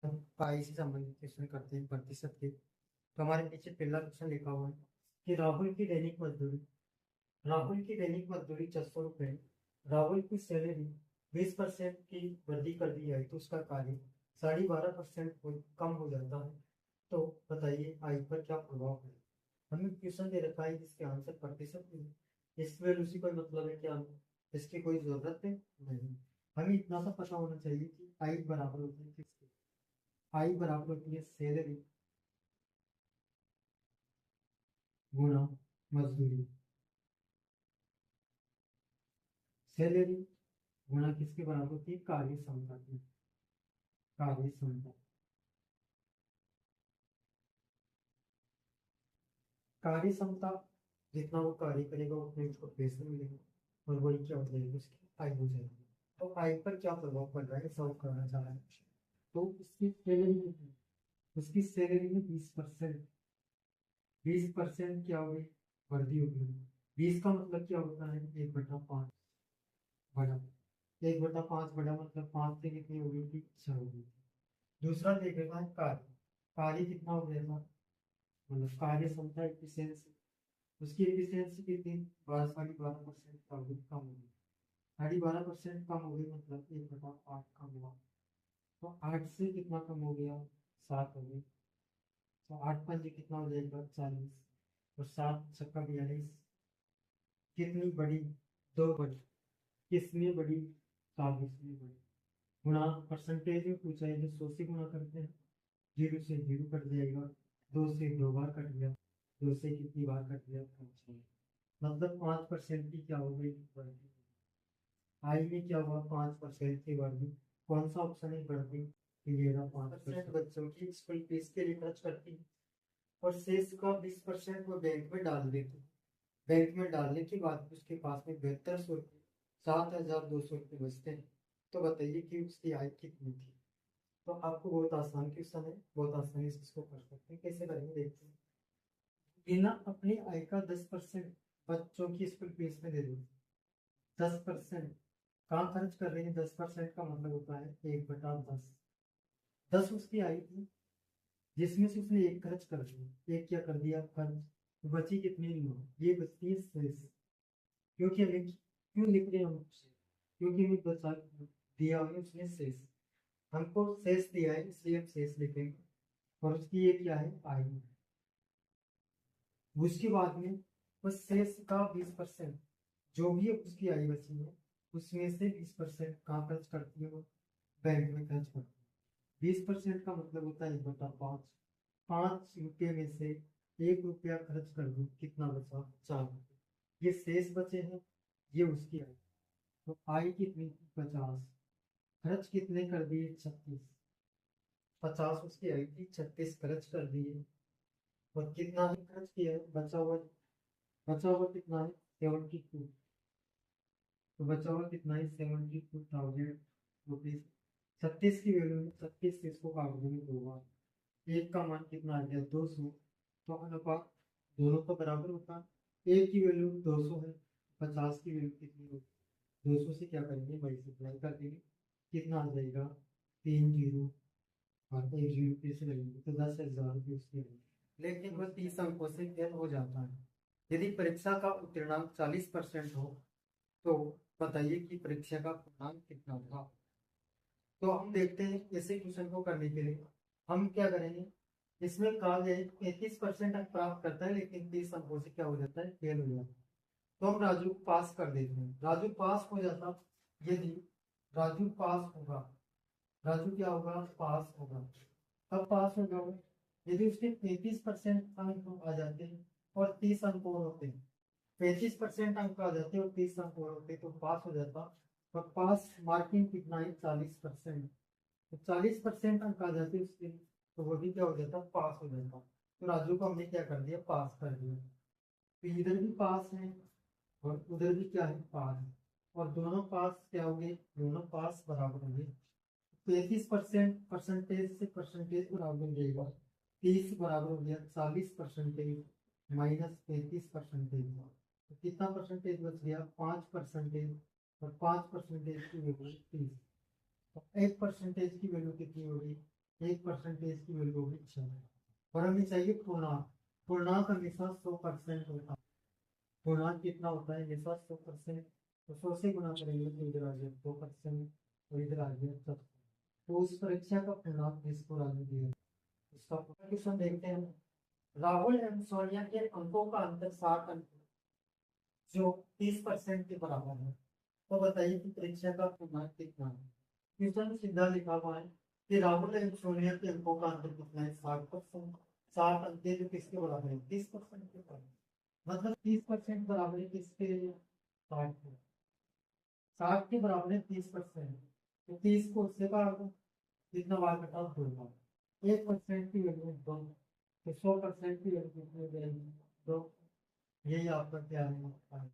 पाई से संबंधित क्वेश्चन करते हैं प्रतिशत के। तो हमारे पीछे पहला क्वेश्चन लिखा हुआ है कि राहुल की दैनिक मजदूरी 600 रुपये। राहुल की सैलरी 20% की वृद्धि कर दी जाए तो उसका कार्य 12.5% कम हो जाता है। तो बताइए आई पर क्या प्रभाव है। हमें क्वेश्चन दे रखा है जिसके आंसर प्रतिशत में है। इस वैल्यू से कोई मतलब है क्या, इसकी कोई जरूरत है नहीं। हमें इतना सा पता होना चाहिए कि आई बराबर होती है किसके। आई बराबर होती है सैलरी गुणा मजदूरी। सैलरी गुणा किसके बराबर होती है, कार्य क्षमता की। कार्य क्षमता, कार्य क्षमता जितना वो कार्य करेगा उतने उसको पैसे मिलेंगे और वही क्या हो जाएगी, उसकी आय हो जाएगी। तो आय पर क्या प्रभाव पड़ रहा है सॉल्व करना चाह रहा है। तो इसकी सैलरी कितनी है? उसकी सैलरी में 20%। 20% क्या होगी, वृद्धि होगी। 20 का मतलब क्या होता है, 1/5 बड़ा। 1/5 बड़ा मतलब 5 से कितनी होगी कि 6 होगी। दूसरा देखेगा कार्य। कार्य कितना हो जाएगा, मतलब कार्य क्षमता एफिशिएंसी। उसकी एफिशिएंसी कितनी, 12.5% कम होगी। 12.5% कम हो गई मतलब 1/8 कम हुआ। तो 8 से कितना कम हो गया, 7 हो गई। तो 8 पंजे कितना हो जाएगा, 40। और 7 छक्का 42। कितनी बड़ी, 2 बड़ी। किसमें बड़ी, 40 में बड़ी। गुणा परसेंटेज में पूछा है, जो 100 से गुणा करते हैं 0 से 0 कट जाएगा। 2 से 2 बार कट गया। 2 से कितनी बार कट गया, 5 बार। मतलब 5% की क्या हो गई, वृद्धि। आई में क्या हुआ, 5% की वृद्धि। कौन सा ऑप्शन है, वृद्धि। ये रहा 5% बच्चों की स्कूल फीस के लिए खर्च करती है और शेष का 20% वो बैंक में डाल देती है। बैंक में डालने के बाद उसके पास में 7200 रुपये, 7200 रुपये बचते हैं। तो बताइए कि उसकी आय कितनी थी। तो आपको बहुत आसान क्वेश्चन है, बहुत आसानी से इसको कर सकते हैं। कैसे करेंगे देखते हैं। बिना अपनी आय का 10% बच्चों की स्कूल फीस में दे दो। 10% कहाँ खर्च कर रही है, 10% का मतलब होता है 1/10। 10 उसकी आई थी, जिसमें से उसने एक खर्च कर दिया, एक क्या कर दिया खर्च। तो बची कितनी, नहीं, ये बचती है शेष। क्योंकि हमें क्यों लिख रहे हैं हम उसे? क्योंकि हमें बचा दिया हुआ है उसने शेष। हमको शेष दिया है इसलिए हम शेष लिखेंगे। और उसकी ये क्या है, आयु। उसके बाद में उस शेष का 20%, जो भी उसकी आयु बची है उसमें से 20% कहाँ खर्च करती है वो, बैंक में खर्च करती है। 20% का मतलब होता है 1/5। 5 रुपये में से 1 रुपया खर्च कर दो, कितना बचा, 4 रुपये। ये शेष बचे हैं, ये उसकी आय। तो आय कितनी थी, 50। खर्च कितने कर दिए, 36। 50 उसकी आई थी, 36 खर्च कर दिए। और कितना ही खर्च किया है, बचा हुआ कितना है, 72। तो बचा हुआ कितना है, 72,000 रुपीज। 36 की वैल्यू में 36 से इसको काट देंगे 2 बार। एक का मान कितना आ गया, 200। तो अनुपात दोनों का बराबर होता है। एक की वैल्यू 200 है, 50 की वैल्यू कितनी होगी, 200 से क्या करेंगे, मल्टीप्लाई कर देंगे। कितना आ जाएगा, 3 जीरो। और 1 जीरो फिर से लगेंगे तो 10,000 रुपये उसके लगेंगे। लेकिन वह 30 अंकों से फेल हो जाता है। यदि परीक्षा का उत्तीर्णांक 40% हो तो बताइए कि परीक्षा का पूर्णांक कितना होगा। तो हम देखते हैं ऐसे क्वेश्चन को करने के लिए हम क्या करेंगे। इसमें कहा गया है 35% अंक प्राप्त करता है लेकिन 30 अंकों से क्या हो जाता है, फेल हो जाता है। तो हम राजू को पास कर देते हैं, राजू पास हो जाता। यदि राजू पास होगा, राजू क्या होगा, पास होगा। कब पास होगा वो, यदि उसके 35% अंक आ जाते हैं और 30 अंक और होते हैं। 35% अंक आ जाते हैं और 30 अंक और होते तो पास हो जाता। और पास मार्किंग कितना है, 40%। तो 40% अंक आ जाते उसके, तो वो भी क्या हो जाता, पास हो जाता। तो राजू को हमने क्या कर दिया, पास कर दिया। तो इधर भी पास है और उधर भी क्या है, पास है। और दोनों पास क्या हो गए, दोनों पास बराबर हो गए। 35% परसेंटेज से परसेंटेज बराबर हो जाएगा। 30 बराबर हो गया 40% माइनस 35%। तो कितना परसेंटेज बच गया, 5%। और 5% की वैल्यू 30। तो 1% की वैल्यू कितनी होगी, एक परसेंटेज की वैल्यू होगी 6। और हमें चाहिए पूर्णांक। पूर्णांक हमेशा 100% होता है। पूर्णांक कितना होता है हमेशा 100%। तो 100 से गुणा करेंगे तो इधर आ जाए 2% और इधर आ जाए 10। तो उस परीक्षा का पूर्णांक इसको आगे दिया। इसका क्वेश्चन देखते हैं। राहुल एवं सोनिया के अंकों का अंतर 60 अंक जो 30% के बराबर है। तो बताइए कि परीक्षा का पूर्णांक कितना है। क्वेश्चन सीधा लिखा हुआ है कि राहुल एवं सोनिया के अंकों का अंतर कितना है 60%। 60 अंक जो किसके बराबर है 30% के बराबर। मतलब 30% बराबर है किसके 60 के। 60 के बराबर है 30%। तो 30 को उससे काट दो। जितना बार कटा 2 बार। 1% की वैल्यू 2। तो 100% की वैल्यू कितनी हो जाएगी 2। यही आपका क्या है।